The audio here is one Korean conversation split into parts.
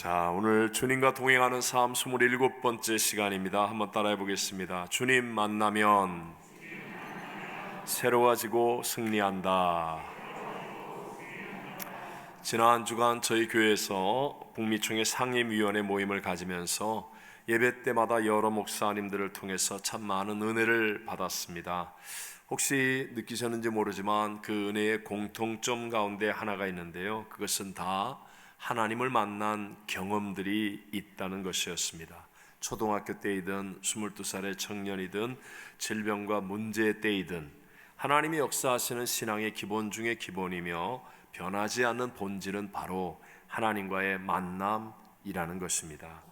자, 오늘 주님과 동행하는 삶 27번째 시간입니다. 한번 따라해 보겠습니다. 주님 만나면 새로워지고 승리한다. 지난 주간 저희 교회에서 북미총회 상임위원회 모임을 가지면서 예배 때마다 여러 목사님들을 통해서 참 많은 은혜를 받았습니다. 혹시 느끼셨는지 모르지만 그 은혜의 공통점 가운데 하나가 있는데요, 그것은 다 하나님을 만난 경험들이 있다는 것이었습니다. 초등학교 때이든 22살의 청년이든 질병과 문제의 때이든 하나님이 역사하시는 신앙의 기본 중에 기본이며 변하지 않는 본질은 바로 하나님과의 만남이라는 것입니다.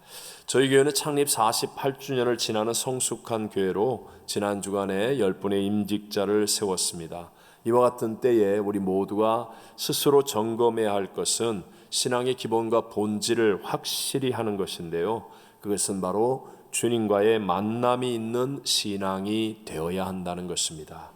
저희 교회는 창립 48주년을 지나는 성숙한 교회로 지난 주간에 10분의 임직자를 세웠습니다. 이와 같은 때에 우리 모두가 스스로 점검해야 할 것은 신앙의 기본과 본질을 확실히 하는 것인데요, 그것은 바로 주님과의 만남이 있는 신앙이 되어야 한다는 것입니다.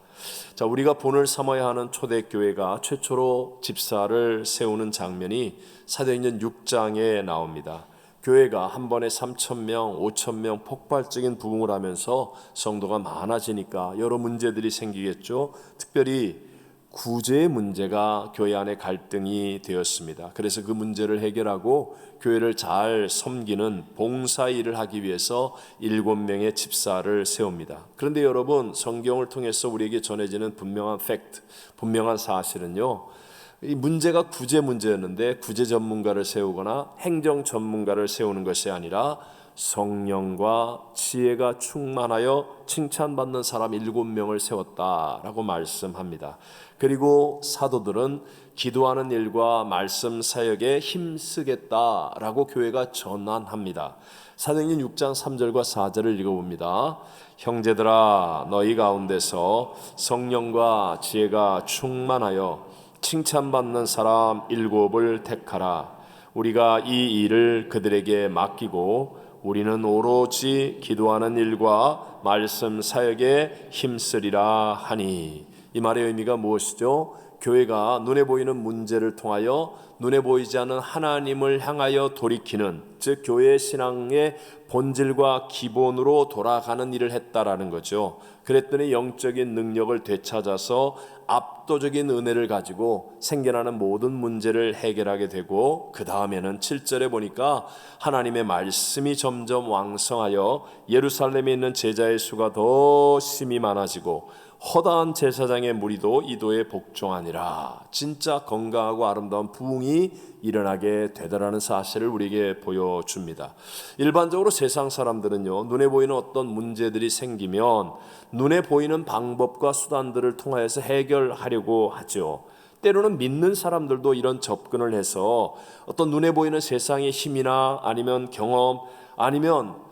자, 우리가 본을 삼아야 하는 초대교회가 최초로 집사를 세우는 장면이 사도행전 6장에 나옵니다. 교회가 한 번에 3,000명, 5,000명 폭발적인 부흥을 하면서 성도가 많아지니까 여러 문제들이 생기겠죠. 특별히 구제의 문제가 교회 안에 갈등이 되었습니다. 그래서 그 문제를 해결하고 교회를 잘 섬기는 봉사 일을 하기 위해서 7명의 집사를 세웁니다. 그런데 여러분, 성경을 통해서 우리에게 전해지는 분명한 팩트, 분명한 사실은요, 이 문제가 구제 문제였는데 구제 전문가를 세우거나 행정 전문가를 세우는 것이 아니라 성령과 지혜가 충만하여 칭찬받는 사람 7명을 세웠다라고 말씀합니다. 그리고 사도들은 기도하는 일과 말씀 사역에 힘쓰겠다라고 교회가 전환합니다. 사도행전 6장 3절과 4절을 읽어봅니다. 형제들아, 너희 가운데서 성령과 지혜가 충만하여 칭찬받는 사람 7을 택하라. 우리가 이 일을 그들에게 맡기고 우리는 오로지 기도하는 일과 말씀 사역에 힘쓰리라 하니. 이 말의 의미가 무엇이죠? 교회가 눈에 보이는 문제를 통하여 눈에 보이지 않는 하나님을 향하여 돌이키는, 즉 교회의 신앙의 본질과 기본으로 돌아가는 일을 했다라는 거죠. 그랬더니 영적인 능력을 되찾아서 압도적인 은혜를 가지고 생겨나는 모든 문제를 해결하게 되고, 그 다음에는 7절에 보니까 하나님의 말씀이 점점 왕성하여 예루살렘에 있는 제자의 수가 더 심히 많아지고 허다한 제사장의 무리도 이도에 복종하니라. 진짜 건강하고 아름다운 부흥이 일어나게 되더라는 사실을 우리에게 보여줍니다. 일반적으로 세상 사람들은요, 눈에 보이는 어떤 문제들이 생기면 눈에 보이는 방법과 수단들을 통해서 해결하려고 하죠. 때로는 믿는 사람들도 이런 접근을 해서 어떤 눈에 보이는 세상의 힘이나 아니면 경험, 아니면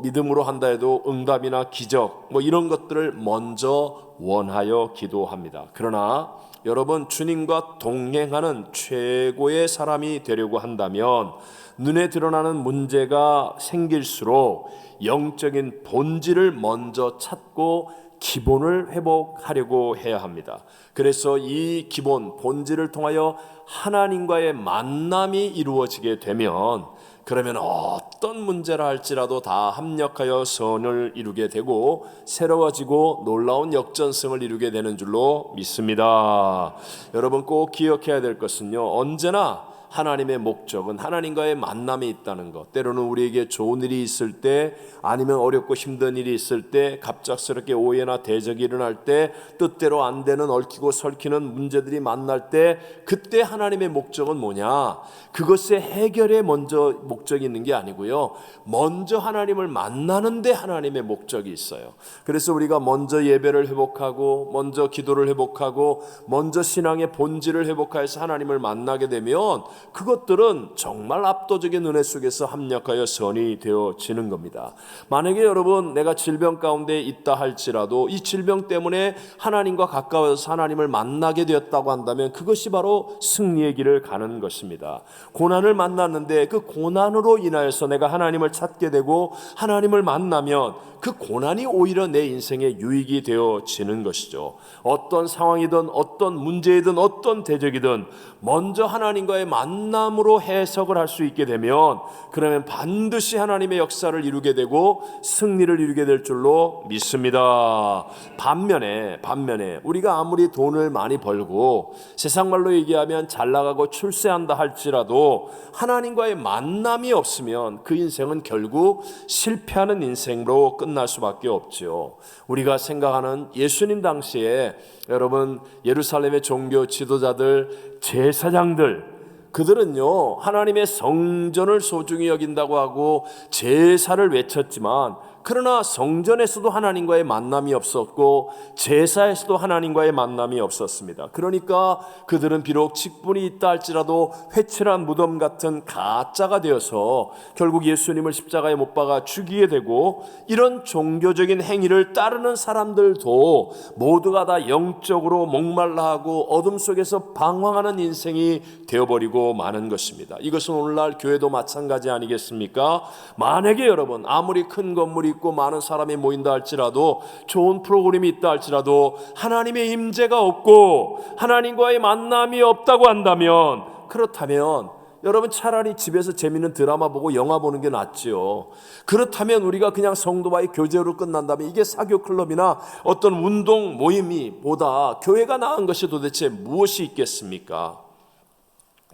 믿음으로 한다 해도 응답이나 기적 이런 것들을 먼저 원하여 기도합니다. 그러나 여러분, 주님과 동행하는 최고의 사람이 되려고 한다면 눈에 드러나는 문제가 생길수록 영적인 본질을 먼저 찾고 기본을 회복하려고 해야 합니다. 그래서 이 기본, 본질을 통하여 하나님과의 만남이 이루어지게 되면, 그러면 어떤 문제라 할지라도 다 합력하여 선을 이루게 되고 새로워지고 놀라운 역전승을 이루게 되는 줄로 믿습니다. 여러분, 꼭 기억해야 될 것은요, 언제나 하나님의 목적은 하나님과의 만남이 있다는 것. 때로는 우리에게 좋은 일이 있을 때, 아니면 어렵고 힘든 일이 있을 때, 갑작스럽게 오해나 대적이 일어날 때, 뜻대로 안 되는 얽히고 설키는 문제들이 만날 때, 그때 하나님의 목적은 뭐냐? 그것의 해결에 먼저 목적이 있는 게 아니고요, 먼저 하나님을 만나는 데 하나님의 목적이 있어요. 그래서 우리가 먼저 예배를 회복하고 먼저 기도를 회복하고 먼저 신앙의 본질을 회복하여서 하나님을 만나게 되면 그것들은 정말 압도적인 은혜 속에서 합력하여 선이 되어지는 겁니다. 만약에 여러분, 내가 질병 가운데 있다 할지라도 이 질병 때문에 하나님과 가까워서 하나님을 만나게 되었다고 한다면 그것이 바로 승리의 길을 가는 것입니다. 고난을 만났는데 그 고난으로 인하여서 내가 하나님을 찾게 되고 하나님을 만나면 그 고난이 오히려 내 인생의 유익이 되어지는 것이죠. 어떤 상황이든 어떤 문제이든 어떤 대적이든 먼저 하나님과의 만남 만남으로 해석을 할 수 있게 되면 그러면 반드시 하나님의 역사를 이루게 되고 승리를 이루게 될 줄로 믿습니다. 반면에 우리가 아무리 돈을 많이 벌고 세상 말로 얘기하면 잘 나가고 출세한다 할지라도 하나님과의 만남이 없으면 그 인생은 결국 실패하는 인생으로 끝날 수밖에 없죠. 우리가 생각하는 예수님 당시에 여러분 예루살렘의 종교 지도자들, 제사장들, 그들은요 하나님의 성전을 소중히 여긴다고 하고 제사를 외쳤지만 그러나 성전에서도 하나님과의 만남이 없었고 제사에서도 하나님과의 만남이 없었습니다. 그러니까 그들은 비록 직분이 있다 할지라도 회칠한 무덤 같은 가짜가 되어서 결국 예수님을 십자가에 못 박아 죽이게 되고, 이런 종교적인 행위를 따르는 사람들도 모두가 다 영적으로 목말라하고 어둠 속에서 방황하는 인생이 되어버리고 마는 것입니다. 이것은 오늘날 교회도 마찬가지 아니겠습니까? 만약에 여러분 아무리 큰 건물이 있고 많은 사람이 모인다 할지라도, 좋은 프로그램이 있다 할지라도 하나님의 임재가 없고 하나님과의 만남이 없다고 한다면, 그렇다면 여러분 차라리 집에서 재밌는 드라마 보고 영화 보는 게 낫지요. 그렇다면 우리가 그냥 성도와의 교제로 끝난다면 이게 사교 클럽이나 어떤 운동 모임이 보다 교회가 나은 것이 도대체 무엇이 있겠습니까?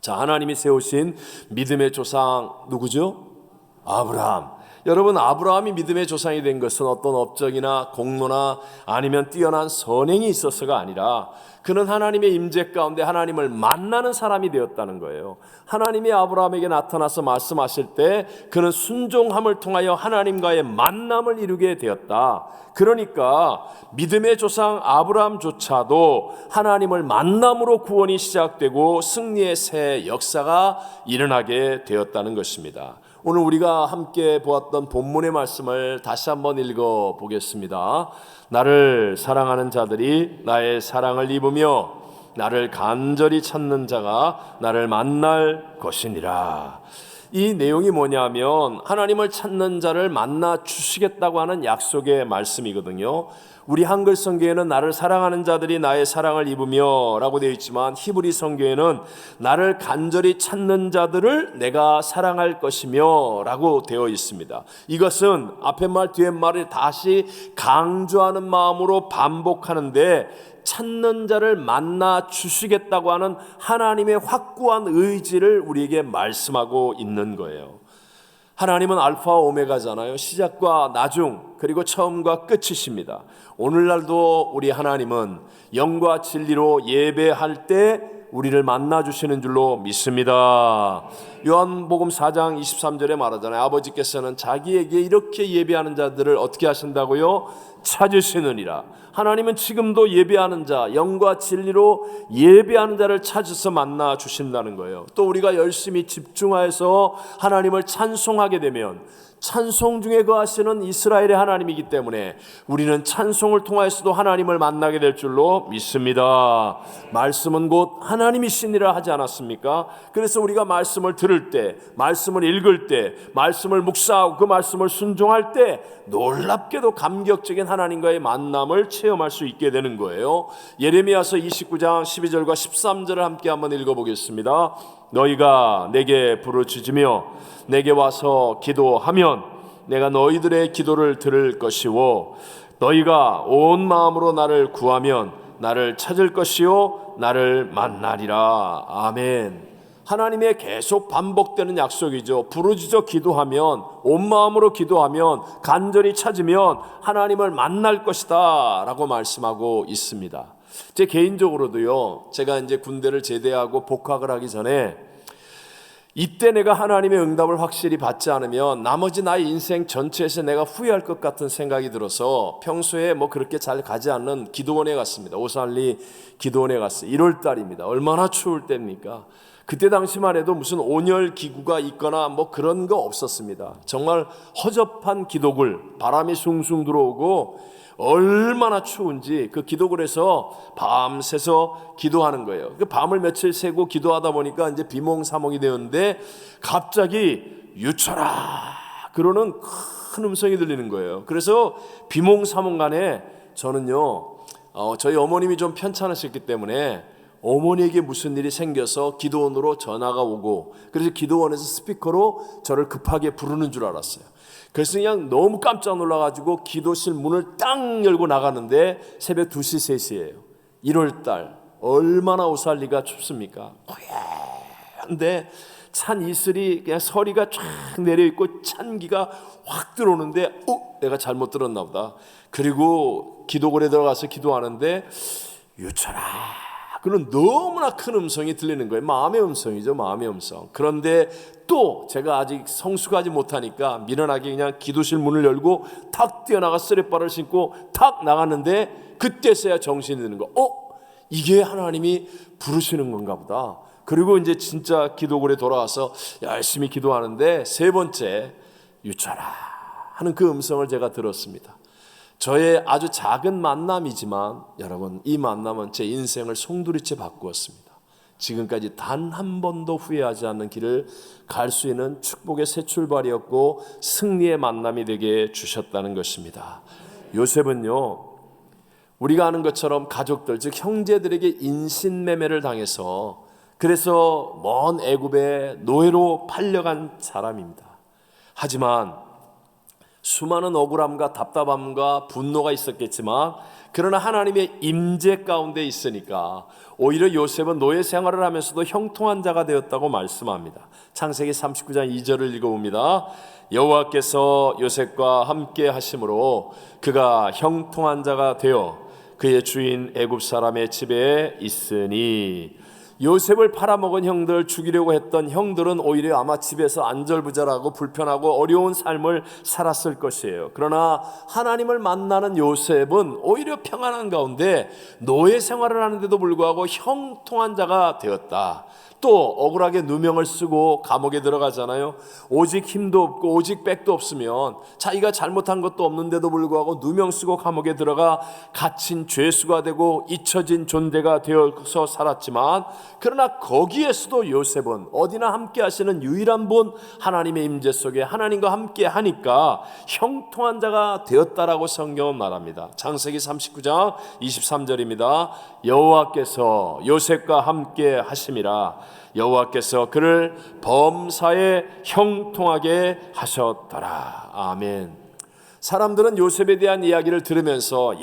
자, 하나님이 세우신 믿음의 조상 누구죠? 아브라함. 여러분, 아브라함이 믿음의 조상이 된 것은 어떤 업적이나 공로나 아니면 뛰어난 선행이 있어서가 아니라 그는 하나님의 임재 가운데 하나님을 만나는 사람이 되었다는 거예요. 하나님이 아브라함에게 나타나서 말씀하실 때 그는 순종함을 통하여 하나님과의 만남을 이루게 되었다. 그러니까 믿음의 조상 아브라함조차도 하나님을 만남으로 구원이 시작되고 승리의 새 역사가 일어나게 되었다는 것입니다. 오늘 우리가 함께 보았던 본문의 말씀을 다시 한번 읽어 보겠습니다. 나를 사랑하는 자들이 나의 사랑을 입으며 나를 간절히 찾는 자가 나를 만날 것이니라. 이 내용이 뭐냐면 하나님을 찾는 자를 만나 주시겠다고 하는 약속의 말씀이거든요. 우리 한글 성경에는 나를 사랑하는 자들이 나의 사랑을 입으며 라고 되어 있지만 히브리 성경에는 나를 간절히 찾는 자들을 내가 사랑할 것이며 라고 되어 있습니다. 이것은 앞에 말 뒤에 말을 다시 강조하는 마음으로 반복하는데, 찾는 자를 만나 주시겠다고 하는 하나님의 확고한 의지를 우리에게 말씀하고 있는 거예요. 하나님은 알파와 오메가잖아요. 시작과 나중, 그리고 처음과 끝이십니다. 오늘날도 우리 하나님은 영과 진리로 예배할 때 우리를 만나주시는 줄로 믿습니다. 요한복음 4장 23절에 말하잖아요. 아버지께서는 자기에게 이렇게 예배하는 자들을 어떻게 하신다고요? 찾으시느니라. 하나님은 지금도 예배하는 자, 영과 진리로 예배하는 자를 찾아서 만나 주신다는 거예요. 또 우리가 열심히 집중하여서 하나님을 찬송하게 되면, 찬송 중에 거하시는 이스라엘의 하나님이기 때문에 우리는 찬송을 통하여서도 하나님을 만나게 될 줄로 믿습니다. 말씀은 곧 하나님이시니라 하지 않았습니까? 그래서 우리가 말씀을 들을 때, 말씀을 읽을 때, 말씀을 묵상하고 그 말씀을 순종할 때 놀랍게도 감격적인 하나님과의 만남을 체험할 수 있게 되는 거예요. 예레미야서 29장 12절과 13절을 함께 한번 읽어보겠습니다. 너희가 내게 부르짖으며 내게 와서 기도하면 내가 너희들의 기도를 들을 것이요 너희가 온 마음으로 나를 구하면 나를 찾을 것이요 나를 만나리라. 아멘. 하나님의 계속 반복되는 약속이죠. 부르짖어 기도하면, 온 마음으로 기도하면, 간절히 찾으면 하나님을 만날 것이다 라고 말씀하고 있습니다. 제 개인적으로도요, 제가 이제 군대를 제대하고 복학을 하기 전에 이때 내가 하나님의 응답을 확실히 받지 않으면 나머지 나의 인생 전체에서 내가 후회할 것 같은 생각이 들어서 평소에 뭐 그렇게 잘 가지 않는 기도원에 갔습니다. 오산리 기도원에 갔어요. 1월 달입니다. 얼마나 추울 때입니까? 그때 당시만 해도 무슨 온열 기구가 있거나 뭐 그런 거 없었습니다. 정말 허접한 기도굴, 바람이 숭숭 들어오고 얼마나 추운지 그 기도굴에서 밤새서 기도하는 거예요. 그 밤을 며칠 새고 기도하다 보니까 이제 비몽사몽이 되었는데 갑자기 유철아 그러는 큰 음성이 들리는 거예요. 그래서 비몽사몽간에 저는요, 저희 어머님이 좀 편찮으셨기 때문에 어머니에게 무슨 일이 생겨서 기도원으로 전화가 오고, 그래서 기도원에서 스피커로 저를 급하게 부르는 줄 알았어요. 그래서 그냥 너무 깜짝 놀라가지고 기도실 문을 딱 열고 나가는데 새벽 2시 3시예요 1월달 얼마나 오살리가 춥습니까? 고요한데 찬 이슬이 그냥 서리가 쫙 내려있고 찬기가 확 들어오는데 내가 잘못 들었나 보다. 그리고 기도골에 들어가서 기도하는데 유철아, 그는 너무나 큰 음성이 들리는 거예요. 마음의 음성이죠, 마음의 음성. 그런데 또 제가 아직 성숙하지 못하니까 미련하게 그냥 기도실 문을 열고 탁 뛰어나가 쓰레빠를 신고 탁 나갔는데 그때서야 정신이 드는 거. 이게 하나님이 부르시는 건가 보다. 그리고 이제 진짜 기도골에 돌아와서 열심히 기도하는데 세 번째 유철아 하는 그 음성을 제가 들었습니다. 저의 아주 작은 만남이지만 여러분, 이 만남은 제 인생을 송두리째 바꾸었습니다. 지금까지 단 한 번도 후회하지 않는 길을 갈 수 있는 축복의 새 출발이었고 승리의 만남이 되게 주셨다는 것입니다. 요셉은요, 우리가 아는 것처럼 가족들, 즉 형제들에게 인신매매를 당해서 그래서 먼 애굽의 노예로 팔려간 사람입니다. 하지만 수많은 억울함과 답답함과 분노가 있었겠지만 그러나 하나님의 임재 가운데 있으니까 오히려 요셉은 노예 생활을 하면서도 형통한 자가 되었다고 말씀합니다. 창세기 39장 2절을 읽어봅니다. 여호와께서 요셉과 함께 하심으로 그가 형통한 자가 되어 그의 주인 애굽 사람의 집에 있으니, 요셉을 팔아먹은 형들, 죽이려고 했던 형들은 오히려 아마 집에서 안절부절하고 불편하고 어려운 삶을 살았을 것이에요. 그러나 하나님을 만나는 요셉은 오히려 평안한 가운데 노예 생활을 하는데도 불구하고 형통한 자가 되었다. 또 억울하게 누명을 쓰고 감옥에 들어가잖아요. 오직 힘도 없고 오직 백도 없으면 자기가 잘못한 것도 없는데도 불구하고 누명 쓰고 감옥에 들어가 갇힌 죄수가 되고 잊혀진 존재가 되어서 살았지만, 그러나 거기에서도 요셉은 어디나 함께 하시는 유일한 분 하나님의 임재 속에 하나님과 함께 하니까 형통한 자가 되었다라고 성경은 말합니다. 창세기 39장 23절입니다. 여호와께서 요셉과 함께 하심이라, 여호와께서 그를 범사에 형통하게 하셨더라. 아멘. 사람들은 요셉에 대한 이야기를 들으면서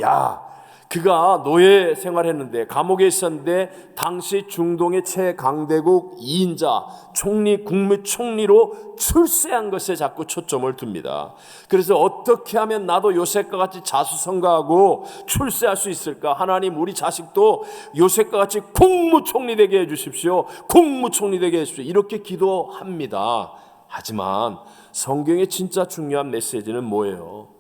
그가 노예 생활했는데 감옥에 있었는데 당시 중동의 최강대국 2인자 총리, 국무총리로 출세한 것에 자꾸 초점을 둡니다. 그래서 어떻게 하면 나도 요셉과 같이 자수성가하고 출세할 수 있을까? 하나님, 우리 자식도 요셉과 같이 국무총리 되게 해주십시오. 국무총리 되게 해주십시오. 이렇게 기도합니다. 하지만 성경의 진짜 중요한 메시지는 뭐예요?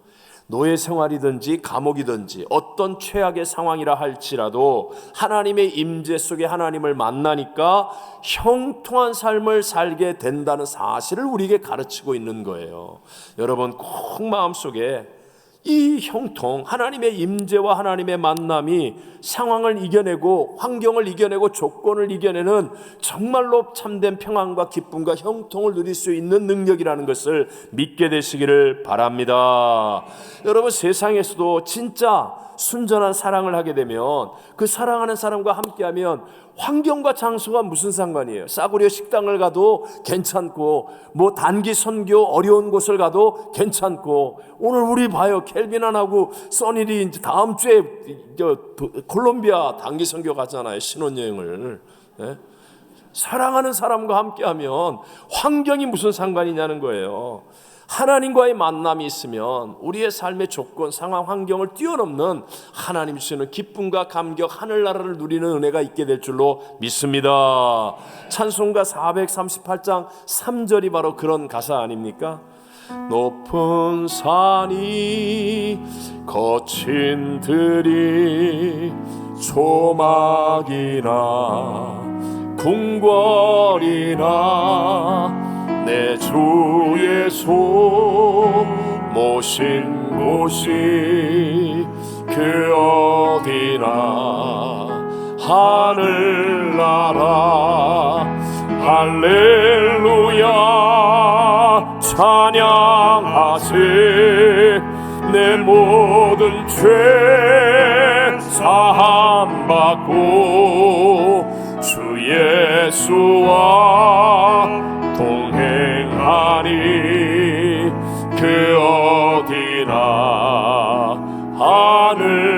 노예 생활이든지 감옥이든지 어떤 최악의 상황이라 할지라도 하나님의 임재 속에 하나님을 만나니까 형통한 삶을 살게 된다는 사실을 우리에게 가르치고 있는 거예요. 여러분, 꼭 마음속에 이 형통, 하나님의 임재와 하나님의 만남이 상황을 이겨내고 환경을 이겨내고 조건을 이겨내는 정말로 참된 평안과 기쁨과 형통을 누릴 수 있는 능력이라는 것을 믿게 되시기를 바랍니다. 여러분, 세상에서도 진짜 순전한 사랑을 하게 되면 그 사랑하는 사람과 함께하면 환경과 장소가 무슨 상관이에요? 싸구려 식당을 가도 괜찮고 뭐 단기 선교 어려운 곳을 가도 괜찮고, 오늘 우리 봐요, 켈빈안하고 써니리 이제 다음 주에 콜롬비아 단기 선교 가잖아요, 신혼여행을. 사랑하는 사람과 함께하면 환경이 무슨 상관이냐는 거예요. 하나님과의 만남이 있으면 우리의 삶의 조건, 상황, 환경을 뛰어넘는 하나님 주시는 기쁨과 감격, 하늘나라를 누리는 은혜가 있게 될 줄로 믿습니다. 찬송가 438장 3절이 바로 그런 가사 아닙니까? 높은 산이 거친 들이 조막이나 궁궐이나 내 주의 손 모신 곳이 그 어디나 하늘나라 할렐루야 찬양하세. 내 모든 죄 사함받고 예수와 동행하니 그 어디나 하늘나라.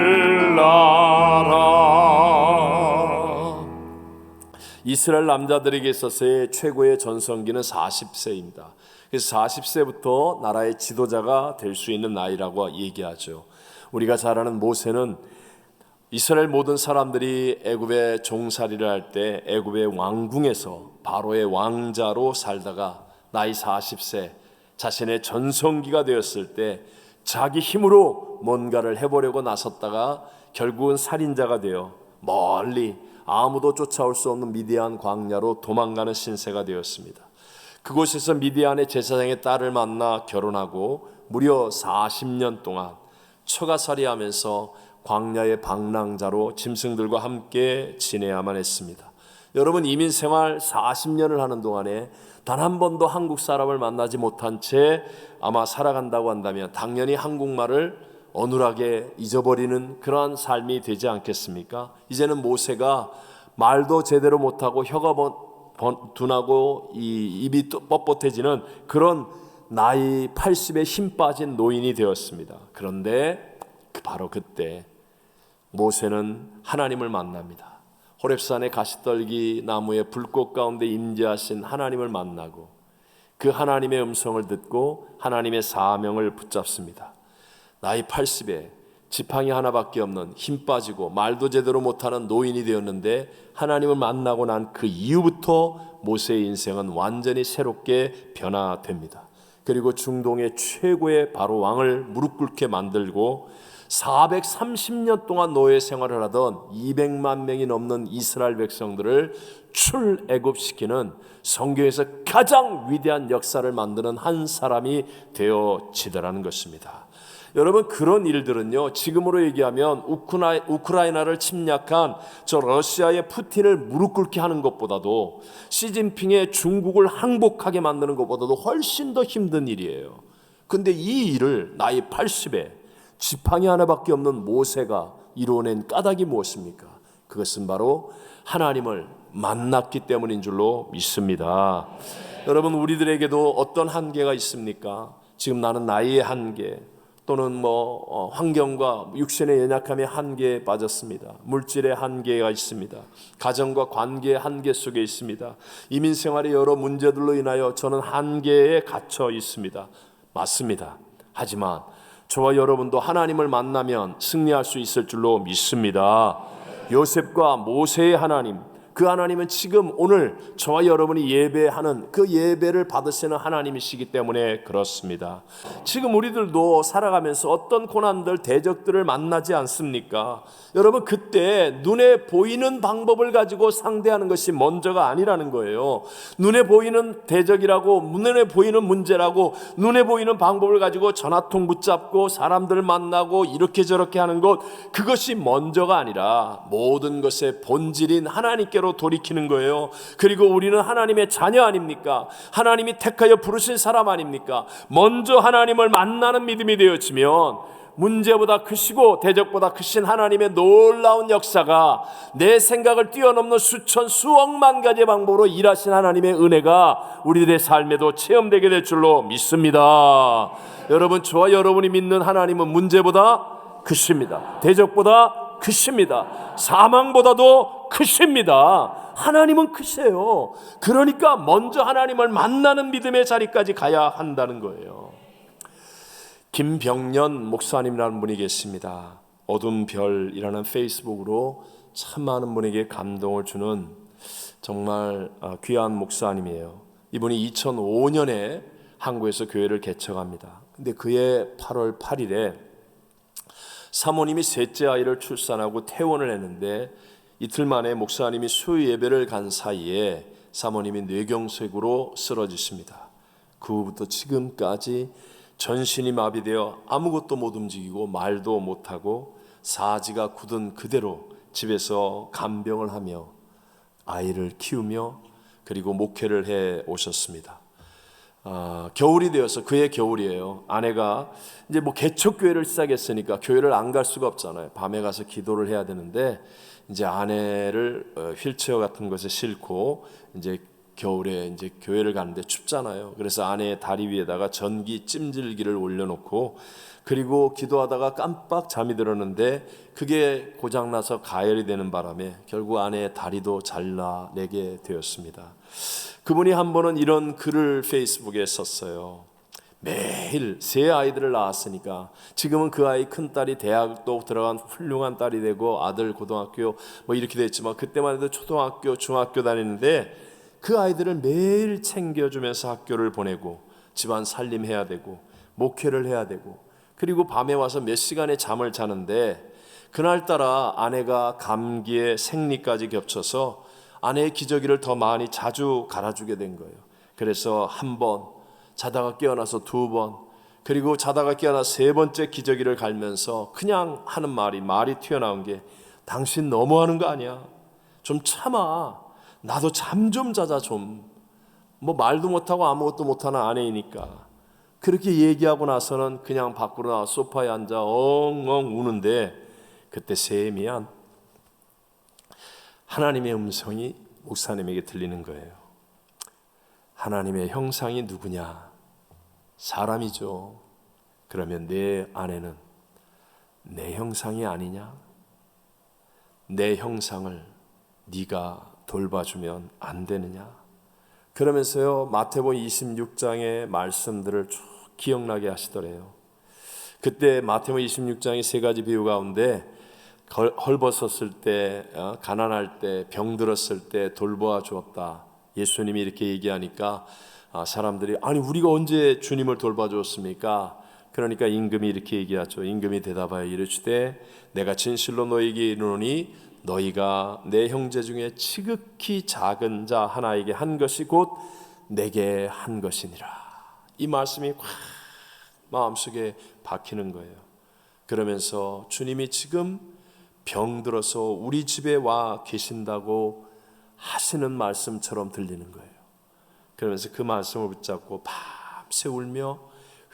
이스라엘 남자들에게 있어서의 최고의 전성기는 40세입니다. 그래서 40세부터 나라의 지도자가 될 수 있는 나이라고 얘기하죠. 우리가 잘 아는 모세는 이스라엘 모든 사람들이 애굽의 종살이를 할 때 애굽의 왕궁에서 바로의 왕자로 살다가 나이 40세 자신의 전성기가 되었을 때 자기 힘으로 뭔가를 해보려고 나섰다가 결국은 살인자가 되어 멀리 아무도 쫓아올 수 없는 미디안 광야로 도망가는 신세가 되었습니다. 그곳에서 미디안의 제사장의 딸을 만나 결혼하고 무려 40년 동안 처가살이하면서 광야의 방랑자로 짐승들과 함께 지내야만 했습니다. 여러분, 이민 생활 40년을 하는 동안에 단 한 번도 한국 사람을 만나지 못한 채 아마 살아간다고 한다면 당연히 한국말을 어눌하게 잊어버리는 그러한 삶이 되지 않겠습니까? 이제는 모세가 말도 제대로 못하고 혀가 둔하고 입이 뻣뻣해지는 그런 나이 80에 힘 빠진 노인이 되었습니다. 그런데 바로 그때 모세는 하나님을 만납니다. 호렙산의 가시떨기 나무의 불꽃 가운데 임재하신 하나님을 만나고 그 하나님의 음성을 듣고 하나님의 사명을 붙잡습니다. 나이 80에 지팡이 하나밖에 없는 힘 빠지고 말도 제대로 못하는 노인이 되었는데 하나님을 만나고 난 그 이후부터 모세의 인생은 완전히 새롭게 변화됩니다. 그리고 중동의 최고의 바로 왕을 무릎 꿇게 만들고 430년 동안 노예 생활을 하던 200만 명이 넘는 이스라엘 백성들을 출애굽시키는 성경에서 가장 위대한 역사를 만드는 한 사람이 되어지더라는 것입니다. 여러분, 그런 일들은요, 지금으로 얘기하면 우크라이나를 침략한 저 러시아의 푸틴을 무릎 꿇게 하는 것보다도 시진핑의 중국을 항복하게 만드는 것보다도 훨씬 더 힘든 일이에요. 근데 이 일을 나이 80에 지팡이 하나밖에 없는 모세가 이루어낸 까닭이 무엇입니까? 그것은 바로 하나님을 만났기 때문인 줄로 믿습니다. 여러분, 우리들에게도 어떤 한계가 있습니까? 지금 나는 나이의 한계 또는 환경과 육신의 연약함의 한계에 빠졌습니다. 물질의 한계가 있습니다. 가정과 관계의 한계 속에 있습니다. 이민 생활의 여러 문제들로 인하여 저는 한계에 갇혀 있습니다. 맞습니다. 하지만 저와 여러분도 하나님을 만나면 승리할 수 있을 줄로 믿습니다. 요셉과 모세의 하나님, 그 하나님은 지금 오늘 저와 여러분이 예배하는 그 예배를 받으시는 하나님이시기 때문에 그렇습니다. 지금 우리들도 살아가면서 어떤 고난들, 대적들을 만나지 않습니까? 여러분, 그때 눈에 보이는 방법을 가지고 상대하는 것이 먼저가 아니라는 거예요. 눈에 보이는 대적이라고, 눈에 보이는 문제라고, 눈에 보이는 방법을 가지고 전화통 붙잡고 사람들을 만나고 이렇게 저렇게 하는 것, 그것이 먼저가 아니라 모든 것의 본질인 하나님께로 돌이키는 거예요. 그리고 우리는 하나님의 자녀 아닙니까? 하나님이 택하여 부르신 사람 아닙니까? 먼저 하나님을 만나는 믿음이 되어지면 문제보다 크시고 대적보다 크신 하나님의 놀라운 역사가 내 생각을 뛰어넘는 수천 수억만 가지의 방법으로 일하신 하나님의 은혜가 우리들의 삶에도 체험되게 될 줄로 믿습니다. 여러분, 저와 여러분이 믿는 하나님은 문제보다 크십니다. 대적보다 크십니다. 사망보다도 크십니다. 하나님은 크세요. 그러니까 먼저 하나님을 만나는 믿음의 자리까지 가야 한다는 거예요. 김병년 목사님이라는 분이 계십니다. 어둠 별이라는 페이스북으로 참 많은 분에게 감동을 주는 정말 귀한 목사님이에요. 이분이 2005년에 한국에서 교회를 개척합니다. 근데 그해 8월 8일에 사모님이 셋째 아이를 출산하고 퇴원을 했는데 이틀 만에 목사님이 수요 예배를 간 사이에 사모님이 뇌경색으로 쓰러지십니다. 그 후부터 지금까지 전신이 마비되어 아무것도 못 움직이고 말도 못하고 사지가 굳은 그대로 집에서 간병을 하며 아이를 키우며 그리고 목회를 해 오셨습니다. 겨울이 되어서, 그의 겨울이에요. 아내가 이제 개척교회를 시작했으니까 교회를 안 갈 수가 없잖아요. 밤에 가서 기도를 해야 되는데 이제 아내를 휠체어 같은 것에 싣고 이제 겨울에 이제 교회를 가는데 춥잖아요. 그래서 아내의 다리 위에다가 전기 찜질기를 올려놓고 그리고 기도하다가 깜빡 잠이 들었는데 그게 고장나서 가열이 되는 바람에 결국 아내의 다리도 잘라내게 되었습니다. 그분이 한 번은 이런 글을 페이스북에 썼어요. 매일 세 아이들을 낳았으니까 지금은 그 아이 큰 딸이 대학도 들어간 훌륭한 딸이 되고 아들 고등학교 뭐 이렇게 됐지만 그때만 해도 초등학교 중학교 다니는데 그 아이들을 매일 챙겨주면서 학교를 보내고 집안 살림해야 되고 목회를 해야 되고 그리고 밤에 와서 몇 시간의 잠을 자는데 그날따라 아내가 감기에 생리까지 겹쳐서 아내의 기저귀를 더 많이 자주 갈아주게 된 거예요. 그래서 한 번, 자다가 깨어나서 두 번, 그리고 자다가 깨어나 세 번째 기저귀를 갈면서 그냥 하는 말이 튀어나온 게 당신 너무하는 거 아니야? 좀 참아. 나도 잠 좀 자자 좀. 뭐 말도 못하고 아무것도 못하는 아내이니까. 그렇게 얘기하고 나서는 그냥 밖으로 나와 소파에 앉아 엉엉 우는데 그때 세미한 하나님의 음성이 목사님에게 들리는 거예요. 하나님의 형상이 누구냐? 사람이죠. 그러면 내 아내는 내 형상이 아니냐? 내 형상을 네가 돌봐주면 안 되느냐? 그러면서요 마태복음 26장의 말씀들을 쭉 기억나게 하시더래요. 그때 마태복음 26장의 세 가지 비유 가운데 헐벗었을 때, 가난할 때, 병들었을 때 돌보아 주었다. 예수님이 이렇게 얘기하니까 사람들이 아니 우리가 언제 주님을 돌봐주었습니까? 그러니까 임금이 이렇게 얘기하죠. 임금이 대답하여 이르시되 내가 진실로 너희에게 이르노니 너희가 내 형제 중에 지극히 작은 자 하나에게 한 것이 곧 내게 한 것이니라. 이 말씀이 확 마음속에 박히는 거예요. 그러면서 주님이 지금 병들어서 우리 집에 와 계신다고 하시는 말씀처럼 들리는 거예요. 그러면서 그 말씀을 붙잡고 밤새 울며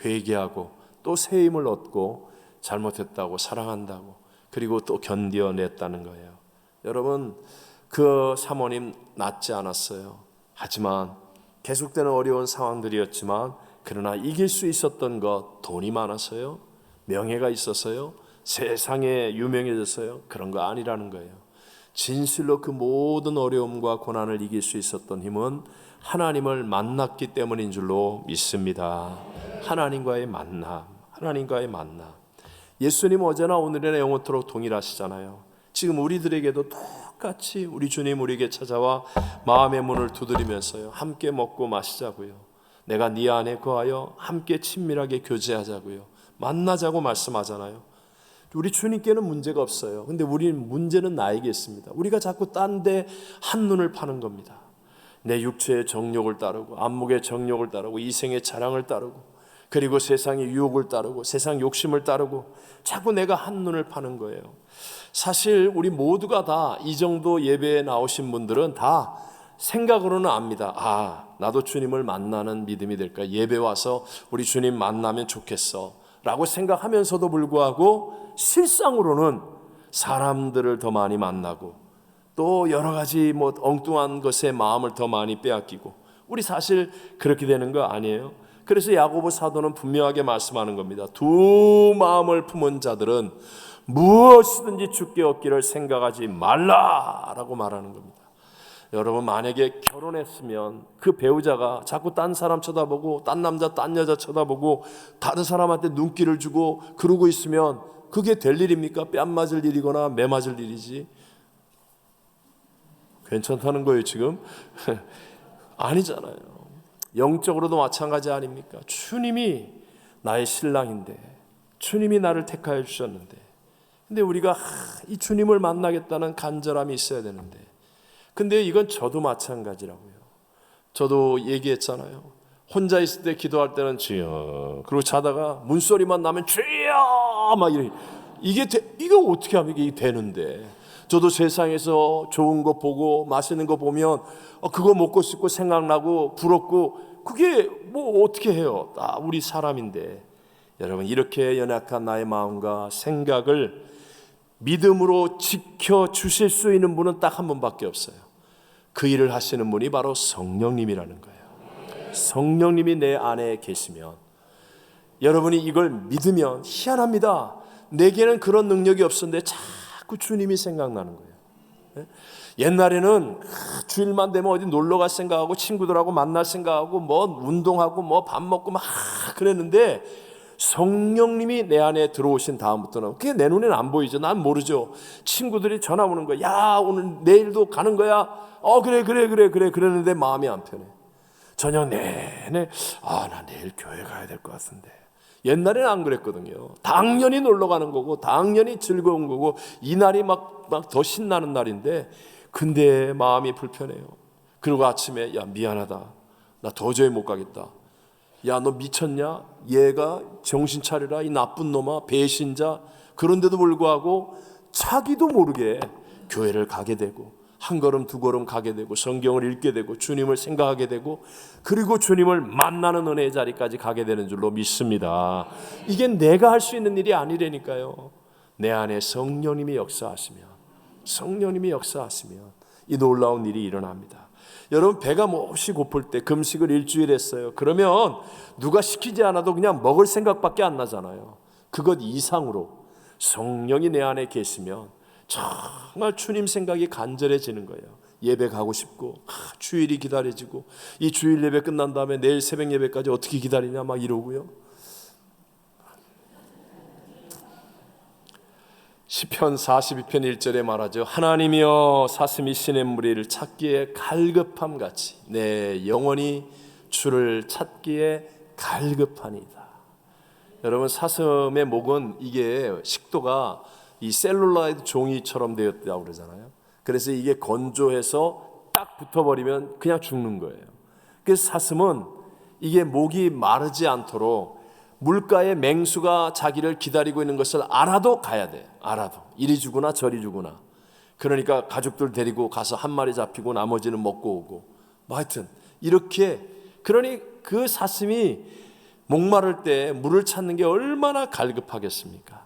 회개하고 또 새 힘을 얻고 잘못했다고 사랑한다고 그리고 또 견뎌냈다는 거예요. 여러분 그 사모님 낫지 않았어요. 하지만 계속되는 어려운 상황들이었지만 그러나 이길 수 있었던 것 돈이 많아서요? 명예가 있어서요? 세상에 유명해져서요? 그런 거 아니라는 거예요. 진실로 그 모든 어려움과 고난을 이길 수 있었던 힘은 하나님을 만났기 때문인 줄로 믿습니다. 하나님과의 만남. 예수님 어제나 오늘이나 영원토록 동일하시잖아요. 지금 우리들에게도 똑같이 우리 주님 우리에게 찾아와 마음의 문을 두드리면서요 함께 먹고 마시자고요. 내가 네 안에 거하여 함께 친밀하게 교제하자고요. 만나자고 말씀하잖아요. 우리 주님께는 문제가 없어요. 근데 우리는 문제는 나에게 있습니다. 우리가 자꾸 딴 데 한눈을 파는 겁니다. 내 육체의 정욕을 따르고 안목의 정욕을 따르고 이생의 자랑을 따르고 그리고 세상의 유혹을 따르고 세상 욕심을 따르고 자꾸 내가 한눈을 파는 거예요. 사실 우리 모두가 다 이 정도 예배에 나오신 분들은 다 생각으로는 압니다. 나도 주님을 만나는 믿음이 될까? 예배 와서 우리 주님 만나면 좋겠어 라고 생각하면서도 불구하고 실상으로는 사람들을 더 많이 만나고 또 여러 가지 엉뚱한 것에 마음을 더 많이 빼앗기고 우리 사실 그렇게 되는 거 아니에요? 그래서 야고보 사도는 분명하게 말씀하는 겁니다. 두 마음을 품은 자들은 무엇이든지 주께 얻기를 생각하지 말라라고 말하는 겁니다. 여러분 만약에 결혼했으면 그 배우자가 자꾸 딴 사람 쳐다보고 딴 남자 딴 여자 쳐다보고 다른 사람한테 눈길을 주고 그러고 있으면 그게 될 일입니까? 뺨 맞을 일이거나 매 맞을 일이지. 괜찮다는 거예요 지금? 아니잖아요. 영적으로도 마찬가지 아닙니까? 주님이 나의 신랑인데 주님이 나를 택하여 주셨는데 근데 우리가 이 주님을 만나겠다는 간절함이 있어야 되는데 근데 이건 저도 마찬가지라고요. 저도 얘기했잖아요. 혼자 있을 때 기도할 때는 주여 그리고 자다가 문소리만 나면 주여 막 이게 어떻게 하면 이게 되는데 저도 세상에서 좋은 거 보고 맛있는 거 보면 그거 먹고 싶고 생각나고 부럽고 그게 뭐 어떻게 해요? 우리 사람인데 여러분 이렇게 연약한 나의 마음과 생각을 믿음으로 지켜주실 수 있는 분은 딱 한 분밖에 없어요. 그 일을 하시는 분이 바로 성령님이라는 거예요. 성령님이 내 안에 계시면, 여러분이 이걸 믿으면 희한합니다. 내게는 그런 능력이 없었는데 자꾸 주님이 생각나는 거예요. 옛날에는 주일만 되면 어디 놀러 갈 생각하고 친구들하고 만날 생각하고 뭐 운동하고 뭐 밥 먹고 막 그랬는데, 성령님이 내 안에 들어오신 다음부터는 그게 내 눈에는 안 보이죠. 난 모르죠. 친구들이 전화 오는 거야. 야, 오늘 내일도 가는 거야. 그래 그러는데 마음이 안 편해. 저녁 내내 나 내일 교회 가야 될 것 같은데. 옛날에는 안 그랬거든요. 당연히 놀러 가는 거고 당연히 즐거운 거고 이 날이 막 더 신나는 날인데, 근데 마음이 불편해요. 그리고 아침에 야, 미안하다. 나 도저히 못 가겠다. 야, 너 미쳤냐? 얘가 정신 차리라, 이 나쁜 놈아, 배신자. 그런데도 불구하고 자기도 모르게 교회를 가게 되고 한 걸음 두 걸음 가게 되고 성경을 읽게 되고 주님을 생각하게 되고, 그리고 주님을 만나는 은혜의 자리까지 가게 되는 줄로 믿습니다. 이게 내가 할 수 있는 일이 아니라니까요. 내 안에 성령님이 역사하시면 이 놀라운 일이 일어납니다. 여러분, 배가 몹시 고플 때 금식을 일주일 했어요. 그러면 누가 시키지 않아도 그냥 먹을 생각밖에 안 나잖아요. 그것 이상으로 성령이 내 안에 계시면 정말 주님 생각이 간절해지는 거예요. 예배 가고 싶고 주일이 기다려지고, 이 주일 예배 끝난 다음에 내일 새벽 예배까지 어떻게 기다리냐 막 이러고요. 시편 42편 1절에 말하죠. 하나님이여 사슴이 시냇물을 찾기에 갈급함 같이 내 영혼이 주를 찾기에 갈급하니이다. 여러분, 사슴의 목은 이게 식도가 이 셀룰라이드 종이처럼 되었다고 그러잖아요. 그래서 이게 건조해서 딱 붙어버리면 그냥 죽는 거예요. 그래서 사슴은 이게 목이 마르지 않도록 물가에 맹수가 자기를 기다리고 있는 것을 알아도 가야 돼. 알아도 이리 주구나 저리 주구나. 그러니까 가족들 데리고 가서 한 마리 잡히고 나머지는 먹고 오고, 뭐 하여튼 이렇게, 그러니 그 사슴이 목마를 때 물을 찾는 게 얼마나 갈급하겠습니까?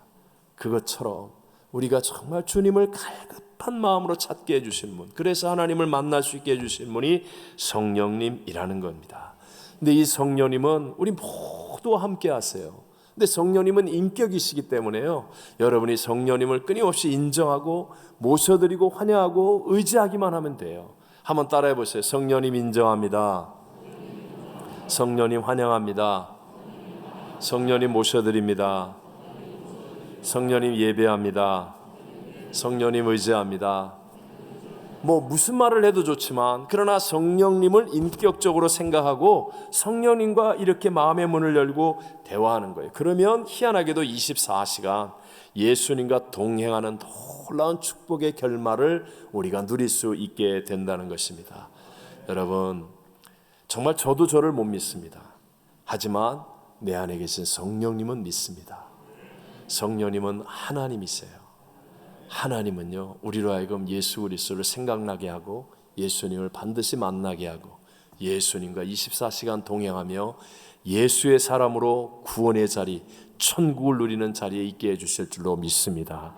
그것처럼 우리가 정말 주님을 갈급한 마음으로 찾게 해주신 분, 그래서 하나님을 만날 수 있게 해주신 분이 성령님이라는 겁니다. 근데 이 성령님은 우리 모두와 함께 하세요. 근데 성령님은 인격이시기 때문에요, 여러분이 성령님을 끊임없이 인정하고 모셔드리고 환영하고 의지하기만 하면 돼요. 한번 따라해 보세요. 성령님 인정합니다. 성령님 환영합니다. 성령님 모셔드립니다. 성령님 예배합니다. 성령님 의지합니다. 뭐 무슨 말을 해도 좋지만, 그러나 성령님을 인격적으로 생각하고 성령님과 이렇게 마음의 문을 열고 대화하는 거예요. 그러면 희한하게도 24시간 예수님과 동행하는 놀라운 축복의 결말을 우리가 누릴 수 있게 된다는 것입니다. 여러분, 정말 저도 저를 못 믿습니다. 하지만 내 안에 계신 성령님은 믿습니다. 성령님은 하나님이세요. 하나님은요, 우리로 하여금 예수 그리스도를 생각나게 하고 예수님을 반드시 만나게 하고 예수님과 24시간 동행하며 예수의 사람으로 구원의 자리, 천국을 누리는 자리에 있게 해주실 줄로 믿습니다.